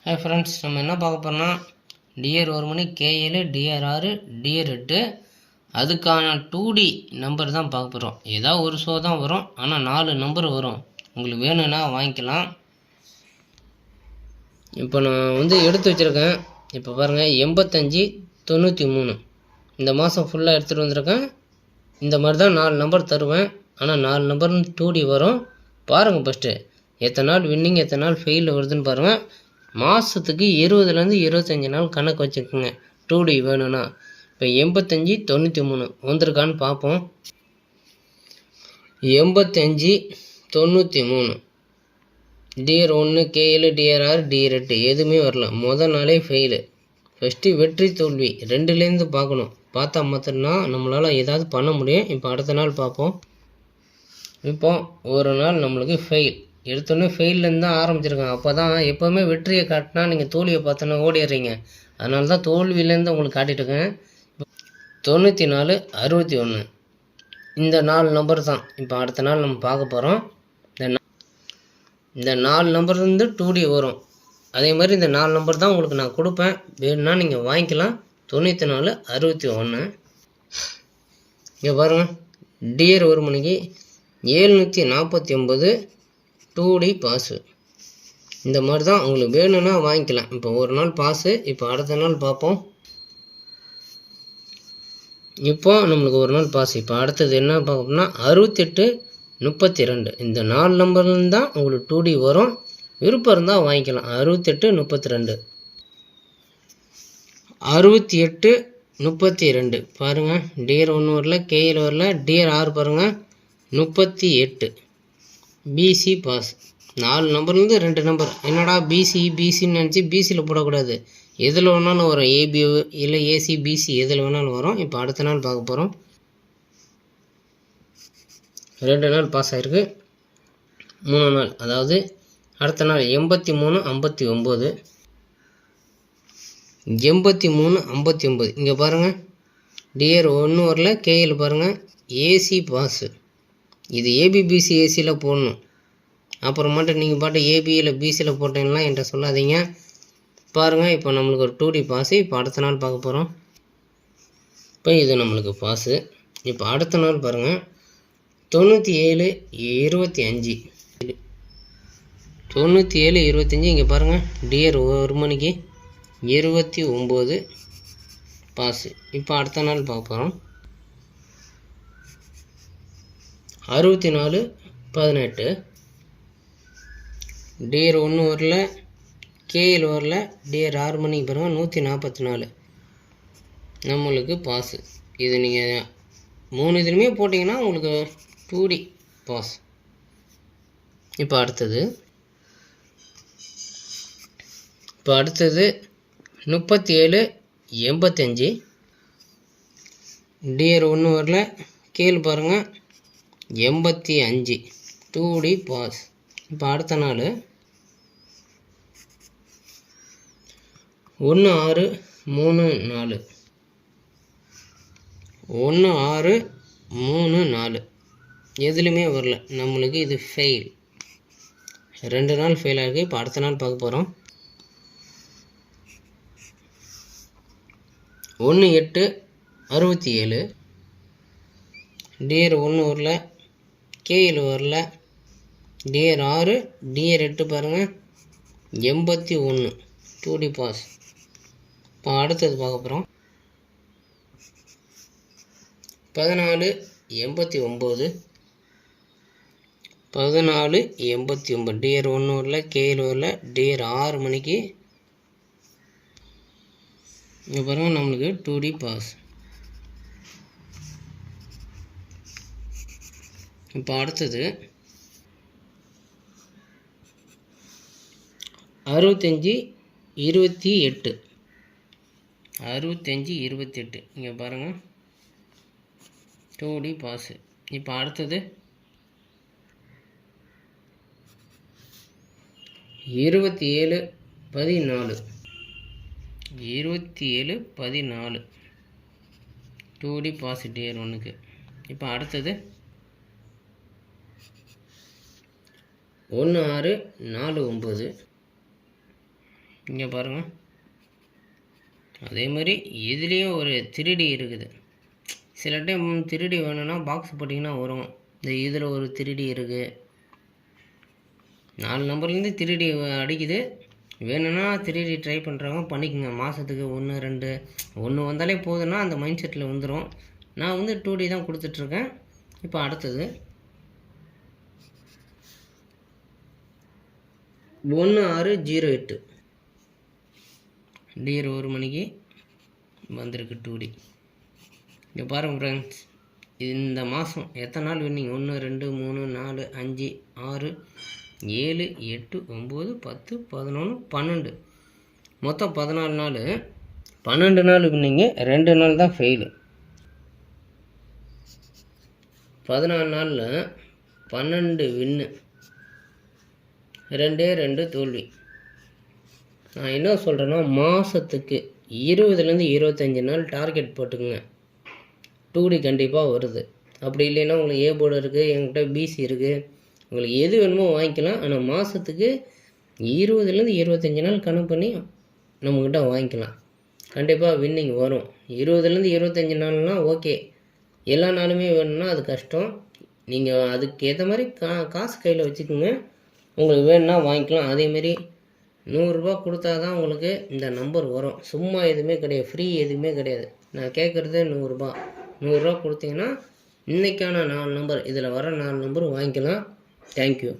Hi friends, நம்ம என்ன பார்க்க போகிறோம்னா டிஆர் 1 மணி K7 டிஆர் 6 டிஆர் 8 அதுக்கான 2D நம்பர் தான் பார்க்க போகிறோம். ஏதாவது ஒரு ஷோ தான் வரும், ஆனால் 4 நம்பர் வரும். உங்களுக்கு வேணும்னா வாங்கிக்கலாம். இப்போ நான் எடுத்து வச்சுருக்கேன். இப்போ பாருங்கள், 85 93 இந்த மாதம் ஃபுல்லாக எடுத்துகிட்டு வந்திருக்கேன். இந்த மாதிரி தான் 4 நம்பர் தருவேன், ஆனால் 4 நம்பர்னு 2D வரும். பாருங்கள் ஃபஸ்ட்டு எத்தனை நாள் வின்னிங் எத்தனை நாள் ஃபெயில் வருதுன்னு பாருங்கள். மாதத்துக்கு 20லேருந்து 25 நாள் கணக்கு வச்சுக்கோங்க 2D வேணும்னா. இப்போ 85 93 வந்திருக்கான்னு பார்ப்போம். 85 93 டிஆர் 1 K7 டிஆர் 6 டிஆர் 8 எதுவுமே வரல. மொதல் நாளே ஃபெயிலு. ஃபஸ்ட்டு வெற்றி தோல்வி ரெண்டுலேருந்து பார்க்கணும். பார்த்தா மாத்திரம்தான் நம்மளால் ஏதாவது பண்ண முடியும். இப்போ அடுத்த நாள் பார்ப்போம். இப்போ ஒரு நாள் நம்மளுக்கு ஃபெயில். எடுத்தோடனே ஃபெயிலேருந்து தான் ஆரம்பிச்சிருக்கேன். அப்போ தான் எப்போவுமே வெற்றியை காட்டினா நீங்கள் தோல்வியை பார்த்தோன்னா ஓடிடுறீங்க. அதனால தான் தோல்வியிலேருந்து உங்களுக்கு காட்டிட்டுருக்கேன். 94 61 இந்த 4 நம்பர் தான் இப்போ அடுத்த நாள் நம்ம பார்க்க போகிறோம். இந்த 4 நம்பர்லேருந்து 2D வரும். அதே மாதிரி இந்த 4 நம்பர் தான் உங்களுக்கு நான் கொடுப்பேன். வேணும்னா நீங்கள் வாங்கிக்கலாம். 94 61 இங்கே பாருங்கள், டிஆர் 1 மணிக்கு 749 2D பாஸு. இந்த மாதிரி தான் உங்களுக்கு வேணும்னா வாங்கிக்கலாம். இப்போ ஒரு நாள் பாஸு. இப்போ அடுத்த நாள் பார்ப்போம். இப்போ நம்மளுக்கு ஒரு நாள் பாஸ். இப்போ அடுத்தது என்ன பார்க்கணும்னா 68 32 இந்த 4 நம்பர்லேருந்து தான் உங்களுக்கு 2D வரும். விருப்பம் இருந்தால் வாங்கிக்கலாம். 68 32 68 32 பாருங்கள். டிஆர் 1 வரல, K7 வரல, டிஆர் 6 பாருங்கள் 38 பிசி பாஸ். 4 நம்பர்லேருந்து 2 நம்பர். என்னடா பிசின்னு நினச்சி பிசியில் போடக்கூடாது. எதில் வேணாலும் வரும். ஏபி இல்லை ஏசி பிசி எதில் வேணாலும் வரும். இப்போ அடுத்த நாள் பார்க்க போகிறோம். 2 நாள் பாஸ் ஆகிருக்கு. 3 நாள், அதாவது அடுத்த நாள் 83 59 83 59 இங்கே பாருங்கள். டிஆர் 1 வரல, K7 பாருங்கள் ஏசி பாஸு. இது ஏபிபிசி ஏசியில் போடணும். அப்புறமாட்டு நீங்கள் பாட்டு ஏபியில் பிசியில் போட்டீங்கன்னா என்கிட்ட சொல்லாதீங்க. பாருங்கள், இப்போ நம்மளுக்கு ஒரு 2D பாஸு. இப்போ அடுத்த நாள் பார்க்க போகிறோம். இப்போ இது நம்மளுக்கு பாஸு. இப்போ அடுத்த நாள் பாருங்கள், 97 25 97 25 இங்கே பாருங்கள். டிஆர் 1 மணிக்கு 29 பாஸு. இப்போ அடுத்த நாள் பார்க்க போகிறோம். 64 18 டிஆர் 1 வரல, K7 வரல, டிஆர் 6 மணிக்கு பாருங்கள் 144 நம்மளுக்கு பாஸு. இது நீங்கள் 3 இதுலையுமே போட்டிங்கன்னா உங்களுக்கு 2D பாஸ். இப்போ அடுத்தது 37 85 டிஆர் 1 வரல, K7 பாருங்கள் 85 2D பாஸ். இப்போ அடுத்த நாள் 16 34 16 34 எதுலையுமே வரல. நம்மளுக்கு இது ஃபெயில். 2 நாள் ஃபெயில் ஆகிருக்கு. இப்போ அடுத்த நாள் பார்க்க போகிறோம். 18 67 டிஆர் 1 வரல, K7 வரல, டிஆர் 6 டிஆர் 8 பாருங்கள் 81 2D பாஸ். இப்போ அடுத்தது பார்க்க போகிறோம். 14 89 14 89 டிஆர் 1 வரல, K7 வரல, டிஆர் 6 மணிக்கு இங்கே பாருங்கள் நம்மளுக்கு 2D பாஸ். இப்போ அடுத்தது 65 28 65 28 இங்கே பாருங்கள் 2D பாஸு. இப்போ அடுத்தது 27 14 27 14 2D பாஸ் டிஆர் 1க்கு. இப்போ அடுத்தது 16 49 இங்கே பாருங்கள். அதே மாதிரி இதுலேயும் ஒரு 3D இருக்குது. சில டைம் 3D வேணும்னா பாக்ஸ் போட்டிங்கன்னா வரும். இதில் ஒரு 3D இருக்குது. 4 நம்பர்லேருந்து 3D அடிக்குது. வேணும்னா 3D ட்ரை பண்ணுறவங்க பண்ணிக்கோங்க. மாதத்துக்கு 1 2 1 வந்தாலே போதுன்னா அந்த மைண்ட் செட்டில் வந்துடும். நான் 2D தான் கொடுத்துட்ருக்கேன். இப்போ அடுத்தது 1608 டியர் 1 மணிக்கு வந்திருக்கு 2D. இங்கே பாருங்கள் ஃப்ரெண்ட்ஸ், இந்த மாதம் எத்தனை நாள் வின்னிங்? 1 2 3 4 5 6 7 8 9 10 11 12 மொத்தம் 14 நாள். 12 நாள் வின்னிங்கு, 2 நாள் தான் ஃபெயிலு. 14 நாளில் 12 வின்னு, 2 தோல்வி. நான் என்ன சொல்கிறேன்னா, மாதத்துக்கு 20லேருந்து 25 நாள் டார்கெட் போட்டுக்குங்க. 2D கண்டிப்பாக வருது. அப்படி இல்லைன்னா உங்களுக்கு ஏ போர்டு இருக்குது, என்கிட்ட பிசி இருக்குது, உங்களுக்கு எது வேணுமோ வாங்கிக்கலாம். ஆனால் மாதத்துக்கு 20லேருந்து 25 நாள் கணக்கு பண்ணி நம்மக்கிட்ட வாங்கிக்கலாம். கண்டிப்பாக வின்னிங் வரும். 20லேருந்து 25 நாள்னால் ஓகே. எல்லா நாளுமே வேணும்னா அது கஷ்டம். நீங்கள் அதுக்கு ஏற்ற மாதிரி காசு கையில் வச்சுக்கோங்க. உங்களுக்கு வேணும்னா வாங்கிக்கலாம். அதேமாரி 100 ரூபா கொடுத்தா தான் உங்களுக்கு இந்த நம்பர் வரும். சும்மா எதுவுமே கிடையாது, ஃப்ரீ எதுவுமே கிடையாது. நான் கேட்குறது 100 ரூபா. 100 ரூபா கொடுத்தீங்கன்னா இன்றைக்கான 4 நம்பர், இதில் வர 4 நம்பர் வாங்கிக்கலாம். தேங்க்யூ.